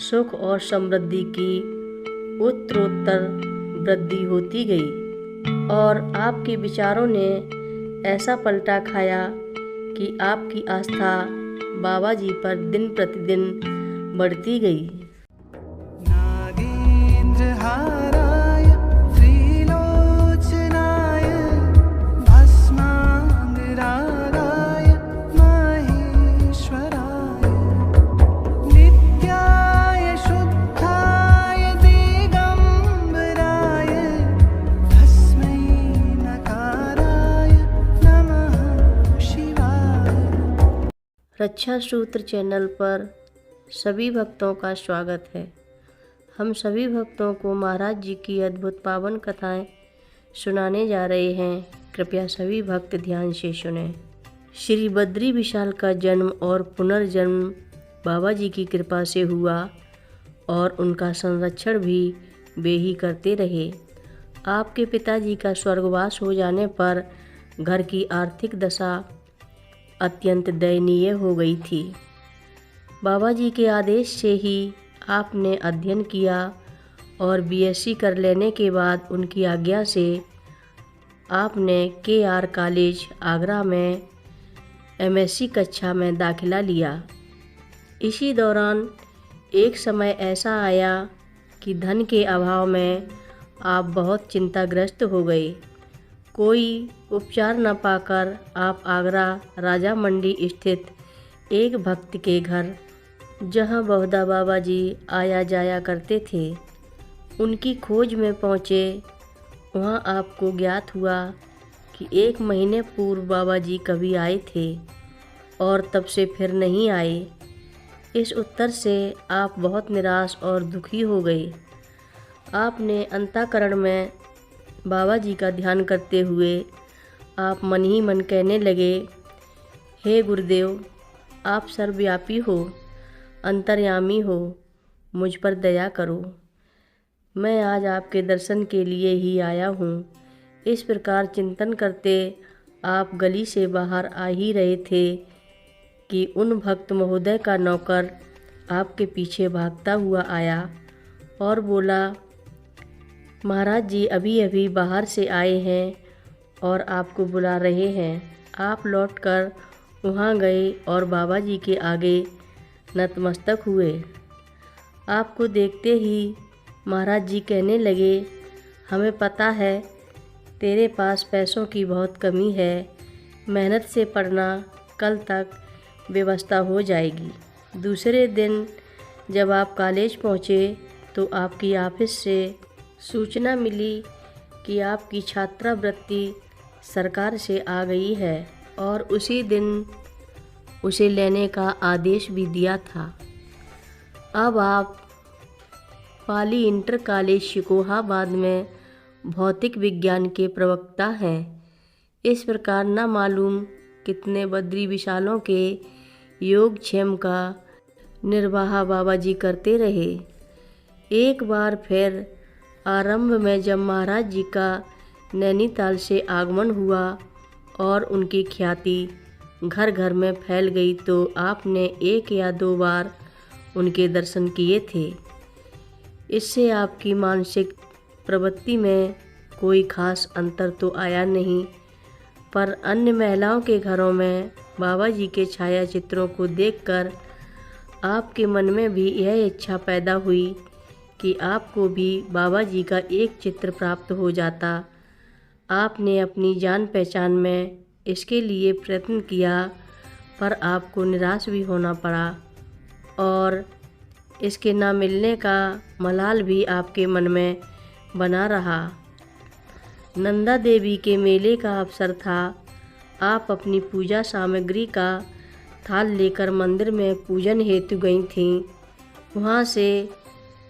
सुख और समृद्धि की उत्तरोत्तर वृद्धि होती गई और आपके विचारों ने ऐसा पलटा खाया कि आपकी आस्था बाबा जी पर दिन प्रतिदिन बढ़ती गई। नागेन्द्रहाराय त्रिलोचनाय भस्माङ्गरागाय महेश्वराय नित्याय शुद्धाय दिगम्बराय तस्मै नकाराय नमः शिवाय। रक्षा सूत्र चैनल पर सभी भक्तों का स्वागत है। हम सभी भक्तों को महाराज जी की अद्भुत पावन कथाएं सुनाने जा रहे हैं। कृपया सभी भक्त ध्यान से सुनें। श्री बद्री विशाल का जन्म और पुनर्जन्म बाबा जी की कृपा से हुआ और उनका संरक्षण भी वे ही करते रहे। आपके पिताजी का स्वर्गवास हो जाने पर घर की आर्थिक दशा अत्यंत दयनीय हो गई थी। बाबा जी के आदेश से ही आपने अध्ययन किया और बीएससी कर लेने के बाद उनकी आज्ञा से आपने केआर कॉलेज आगरा में एमएससी कक्षा में दाखिला लिया। इसी दौरान एक समय ऐसा आया कि धन के अभाव में आप बहुत चिंताग्रस्त हो गए। कोई उपचार न पाकर आप आगरा राजा मंडी स्थित एक भक्त के घर, जहां बहुधा बाबा जी आया जाया करते थे, उनकी खोज में पहुँचे। वहां आपको ज्ञात हुआ कि 1 महीने पूर्व बाबा जी कभी आए थे और तब से फिर नहीं आए। इस उत्तर से आप बहुत निराश और दुखी हो गए। आपने अंतःकरण में बाबा जी का ध्यान करते हुए आप मन ही मन कहने लगे, हे गुरुदेव, आप सर्वव्यापी हो, अंतर्यामी हो, मुझ पर दया करो। मैं आज आपके दर्शन के लिए ही आया हूँ। इस प्रकार चिंतन करते आप गली से बाहर आ ही रहे थे कि उन भक्त महोदय का नौकर आपके पीछे भागता हुआ आया और बोला, महाराज जी अभी अभी बाहर से आए हैं और आपको बुला रहे हैं। आप लौटकर वहाँ गए और बाबा जी के आगे नतमस्तक हुए। आपको देखते ही महाराज जी कहने लगे, हमें पता है तेरे पास पैसों की बहुत कमी है, मेहनत से पढ़ना, कल तक व्यवस्था हो जाएगी। दूसरे दिन जब आप कॉलेज पहुँचे तो आपकी ऑफिस से सूचना मिली कि आपकी छात्रवृत्ति सरकार से आ गई है और उसी दिन उसे लेने का आदेश भी दिया था। अब आप पाली इंटर कॉलेज शिकोहाबाद में भौतिक विज्ञान के प्रवक्ता हैं। इस प्रकार न मालूम कितने बद्री विशालों के योगक्षेम का निर्वाह बाबा जी करते रहे। एक बार फिर आरंभ में जब महाराज जी का नैनीताल से आगमन हुआ और उनकी ख्याति घर घर में फैल गई तो आपने 1 या 2 बार उनके दर्शन किए थे। इससे आपकी मानसिक प्रवृत्ति में कोई खास अंतर तो आया नहीं, पर अन्य महिलाओं के घरों में बाबा जी के छाया चित्रों को देखकर आपके मन में भी यह इच्छा पैदा हुई कि आपको भी बाबा जी का एक चित्र प्राप्त हो जाता। आपने अपनी जान पहचान में इसके लिए प्रयत्न किया, पर आपको निराश भी होना पड़ा और इसके ना मिलने का मलाल भी आपके मन में बना रहा। नंदा देवी के मेले का अवसर था। आप अपनी पूजा सामग्री का थाल लेकर मंदिर में पूजन हेतु गई थीं। वहाँ से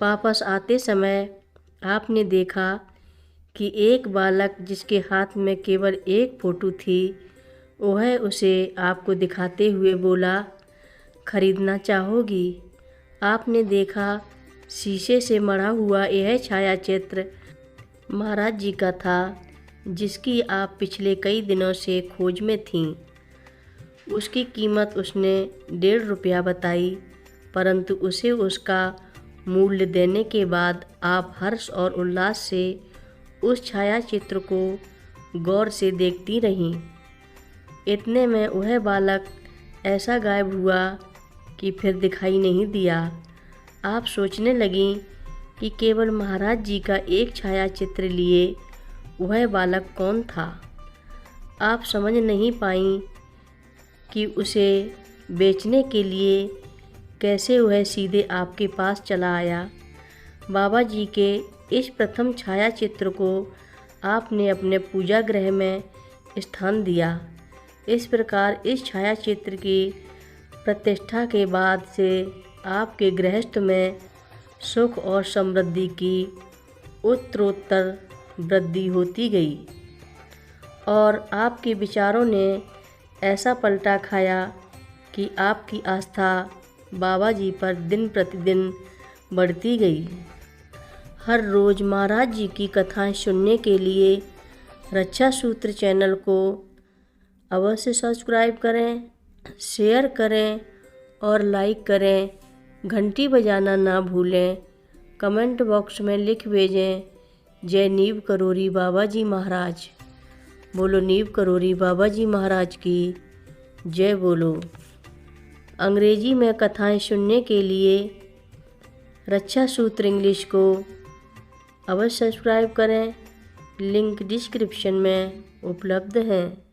वापस आते समय आपने देखा कि एक बालक जिसके हाथ में केवल एक फ़ोटो थी, वह उसे आपको दिखाते हुए बोला, खरीदना चाहोगी? आपने देखा शीशे से मढ़ा हुआ यह छायाचित्र महाराज जी का था, जिसकी आप पिछले कई दिनों से खोज में थीं। उसकी कीमत उसने 1.5 रुपया बताई, परंतु उसे उसका मूल्य देने के बाद आप हर्ष और उल्लास से उस छाया चित्र को गौर से देखती रहीं। इतने में वह बालक ऐसा गायब हुआ कि फिर दिखाई नहीं दिया। आप सोचने लगीं कि केवल महाराज जी का एक छाया चित्र लिए वह बालक कौन था। आप समझ नहीं पाईं कि उसे बेचने के लिए कैसे वह सीधे आपके पास चला आया। बाबा जी के इस प्रथम छाया चित्र को आपने अपने पूजा गृह में स्थान दिया। इस प्रकार इस छाया चित्र की प्रतिष्ठा के बाद से आपके गृहस्थ में सुख और समृद्धि की उत्तरोत्तर वृद्धि होती गई और आपके विचारों ने ऐसा पलटा खाया कि आपकी आस्था बाबा जी पर दिन प्रतिदिन बढ़ती गई। हर रोज़ महाराज जी की कथाएं सुनने के लिए रक्षा सूत्र चैनल को अवश्य सब्सक्राइब करें, शेयर करें और लाइक करें। घंटी बजाना ना भूलें। कमेंट बॉक्स में लिख भेजें, जय नीव करोरी बाबा जी महाराज। बोलो नीव करोरी बाबा जी महाराज की जय बोलो। अंग्रेजी में कथाएं सुनने के लिए रक्षा सूत्र इंग्लिश को अवश्य सब्सक्राइब करें। लिंक डिस्क्रिप्शन में उपलब्ध है।